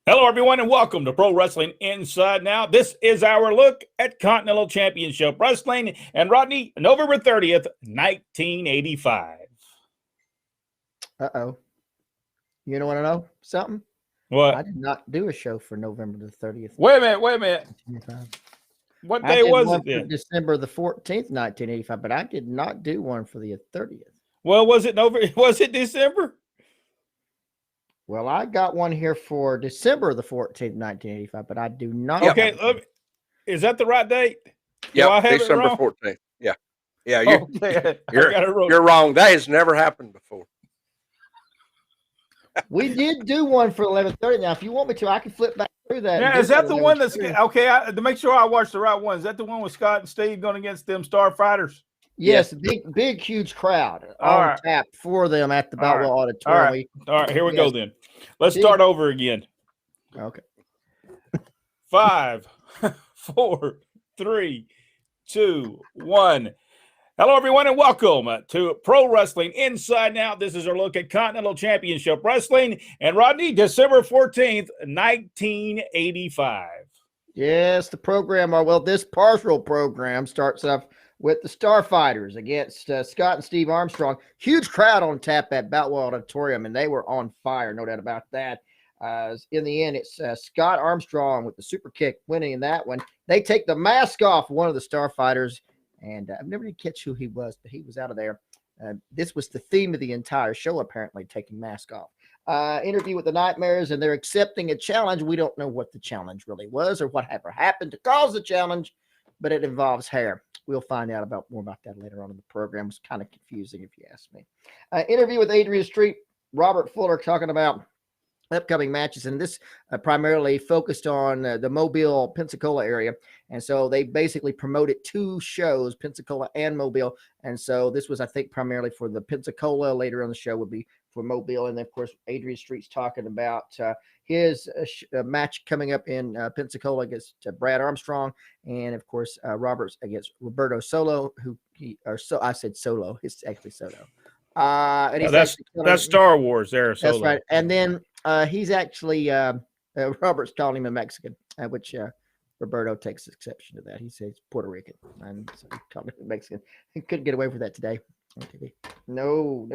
Hello, everyone, and welcome to Pro Wrestling Inside Now. This is our look at Continental Championship Wrestling and Rodney, November 30th, 1985. Uh-oh. You don't want to know something? What? I did not do a show for November the 30th. Wait a minute. What day was it then? December the 14th, 1985, but I did not do one for the 30th. Well, was it December? Well, I got one here for December the 14th, 1985, but I do not. Okay, is that the right date? Yeah, December 14th. Yeah. Yeah, you're wrong. That has never happened before. We did do one for 11:30. Now, if you want me to, I can flip back through that. Yeah, is that the one that's okay? To make sure I watch the right one, is that the one with Scott and Steve going against them Starfighters? Yes, big, huge crowd on tap for them at the Boutwell Auditorium. All right, here we go then. Let's start over again. Okay. 5, 4, 3, 2, 1. Hello, everyone, and welcome to Pro Wrestling Inside Now. This is our look at Continental Championship Wrestling. And Rodney, December 14th, 1985. Yes, the program, this partial program starts off with the Starfighters against Scott and Steve Armstrong. Huge crowd on tap at Boutwell Auditorium, and they were on fire, no doubt about that. In the end, it's Scott Armstrong with the super kick winning in that one. They take the mask off one of the Starfighters, and I've never did catch who he was, but he was out of there. This was the theme of the entire show, apparently, taking mask off. Interview with the Nightmares, and they're accepting a challenge. We don't know what the challenge really was or what ever happened to cause the challenge, but it involves hair. We'll find out more about that later on in the program. It's kind of confusing if you ask me. Interview with Adrian Street, Robert Fuller, talking about upcoming matches, and this primarily focused on the Mobile, Pensacola area. And so they basically promoted two shows, Pensacola and Mobile. And so this was, I think, primarily for the Pensacola. Later on the show would be for Mobile. And then, of course, Adrian Street's talking about his match coming up in Pensacola against Brad Armstrong. And, of course, Roberts against Roberto Solo, I said Solo. It's actually Soto. And that's Star Wars there. Solo. That's right. And then he's actually, Robert's calling him a Mexican, which Roberto takes exception to that. He says Puerto Rican, and so he called him a Mexican. He couldn't get away with that today on TV. No.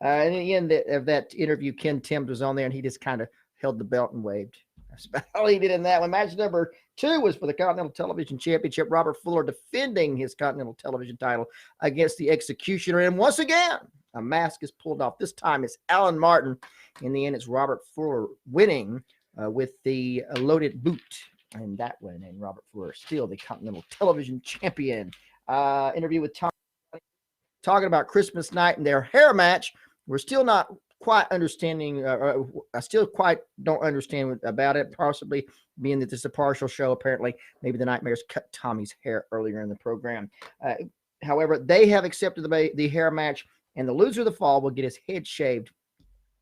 And in the end of that interview, Ken Timms was on there, and he just kind of held the belt and waved. That's about all he did in that one. Match number 2 was for the Continental Television Championship. Robert Fuller defending his Continental Television title against the Executioner. And once again, a mask is pulled off. This time it's Alan Martin. In the end, it's Robert Fuller winning with the loaded boot. And that one, and Robert Fuller still the Continental Television Champion. Interview with Tom, talking about Christmas night and their hair match. We're still not quite understanding, I still quite don't understand about it, possibly being that this is a partial show. Apparently, maybe the Nightmares cut Tommy's hair earlier in the program. However, they have accepted the hair match, and the loser of the fall will get his head shaved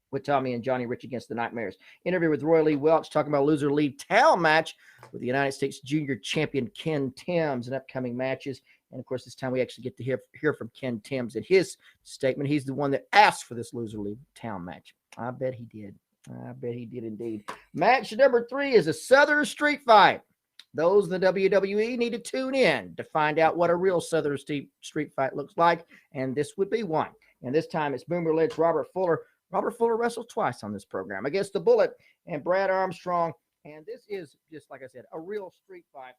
with Tommy and Johnny Rich against the Nightmares. Interview with Roy Lee Welch, talking about loser leave town match with the United States Junior Champion Ken Timms and upcoming matches. And, of course, this time we actually get to hear from Ken Timms in his statement. He's the one that asked for this loser leave town match. I bet he did. I bet he did indeed. Match number 3 is a Southern Street Fight. Those in the WWE need to tune in to find out what a real Southern Street Fight looks like, and this would be one. And this time it's Boomer Lynch, Robert Fuller. Robert Fuller wrestled twice on this program against the Bullet and Brad Armstrong. And this is, just like I said, a real street fight.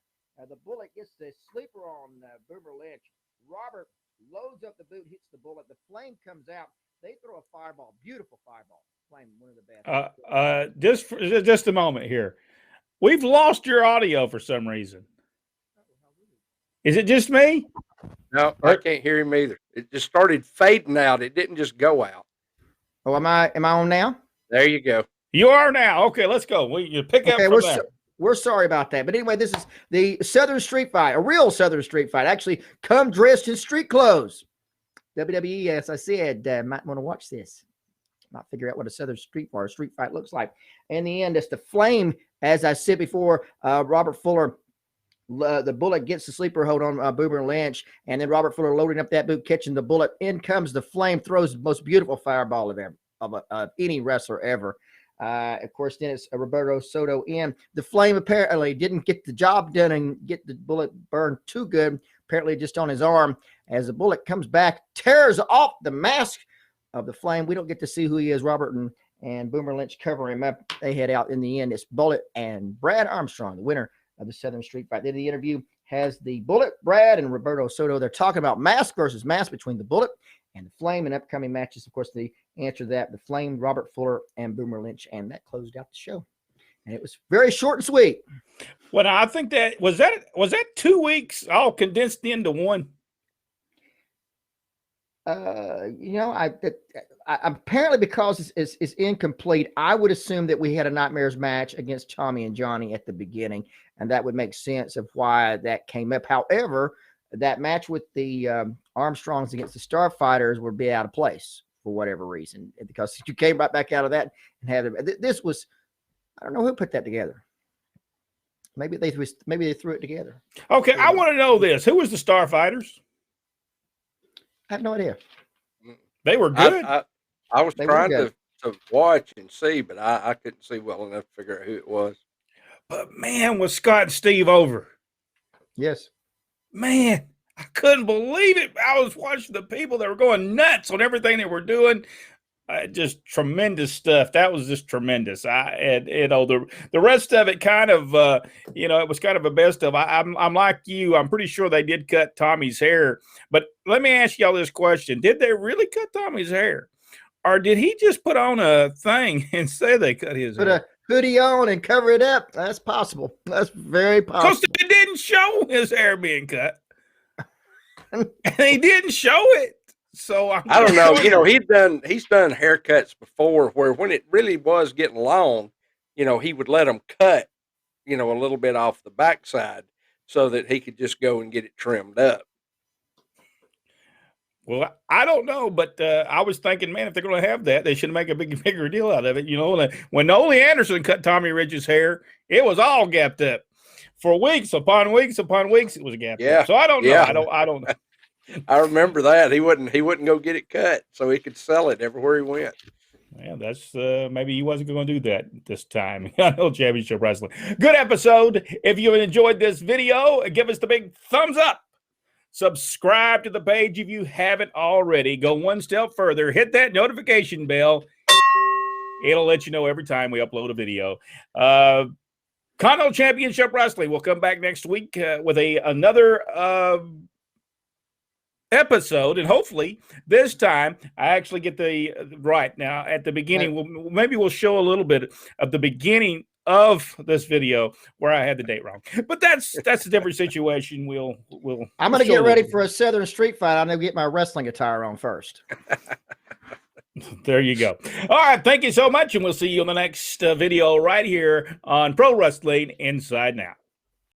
The Bullet gets the sleeper on Boomer Lynch. Robert loads up the boot, hits the Bullet. The flame comes out. They throw a fireball, beautiful fireball. Flame, one of the best. Just a moment here. We've lost your audio for some reason. Is it just me? No, I can't hear him either. It just started fading out. It didn't just go out. Oh, am I on now? There you go. You are now. Okay, let's go. You pick up from there. We're sorry about that. But anyway, this is the Southern Street Fight, a real Southern Street Fight. Actually, come dressed in street clothes. WWE, as I said, might want to watch this. Might figure out what a Southern Street Fight looks like. In the end, it's the Flame, as I said before, Robert Fuller. The Bullet gets the sleeper hold on Boomer Lynch, and then Robert Fuller loading up that boot, catching the Bullet. In comes the Flame, throws the most beautiful fireball of any wrestler ever. Of course, then it's Roberto Soto in. The Flame apparently didn't get the job done and get the bullet burned too good, apparently just on his arm. As the bullet comes back, tears off the mask of the Flame. We don't get to see who he is. Robert and Boomer Lynch cover him up. They head out in the end. It's Bullet and Brad Armstrong, the winner of the Southern Street Fight. Then the interview has the Bullet, Brad, and Roberto Soto. They're talking about mask versus mask between the Bullet and the Flame in upcoming matches. Of course, the answer to that, the Flame, Robert Fuller, and Boomer Lynch. And that closed out the show. And it was very short and sweet. Well, I think that was 2 weeks all condensed into one. Apparently because it's incomplete, I would assume that we had a Nightmares match against Tommy and Johnny at the beginning, and that would make sense of why that came up. However, that match with the Armstrongs against the Starfighters would be out of place for whatever reason, because you came right back out of that and had this was, I don't know who put that together. Maybe they threw it together. Okay, I want to know this. Who was the Starfighters? I have no idea. They were good. I was trying to watch and see, but I couldn't see well enough to figure out who it was. But man, was Scott and Steve over? Yes. Man, I couldn't believe it. I was watching the people that were going nuts on everything they were doing. Just tremendous stuff. That was just tremendous. The rest of it kind of, it was kind of a best of. I'm like you. I'm pretty sure they did cut Tommy's hair. But let me ask y'all this question: did they really cut Tommy's hair, or did he just put on a thing and say they cut his hair? Put a hoodie on and cover it up. That's possible. That's very possible. Because they didn't show his hair being cut, and he didn't show it. So I don't know. He's done haircuts before where when it really was getting long, he would let them cut, a little bit off the backside so that he could just go and get it trimmed up. Well, I don't know, but I was thinking, man, if they're going to have that, they should make a bigger deal out of it. When Ole Anderson cut Tommy Ridge's hair, it was all gapped up for weeks upon weeks upon weeks. It was gapped up. So I don't know. Yeah. I don't know. I remember that he wouldn't go get it cut so he could sell it everywhere he went. Yeah, that's maybe he wasn't going to do that this time. Continental Championship Wrestling. Good episode. If you enjoyed this video, give us the big thumbs up. Subscribe to the page if you haven't already. Go one step further. Hit that notification bell. It'll let you know every time we upload a video. Continental Championship Wrestling. We'll come back next week with another episode, and hopefully this time I actually get the right. Now at the beginning, we'll show a little bit of the beginning of this video where I had the date wrong, but that's a different situation. I'm going to get ready for a Southern Street Fight. I'm going to get my wrestling attire on first. There you go. All right, thank you so much, and we'll see you in the next video right here on Pro Wrestling Inside Now.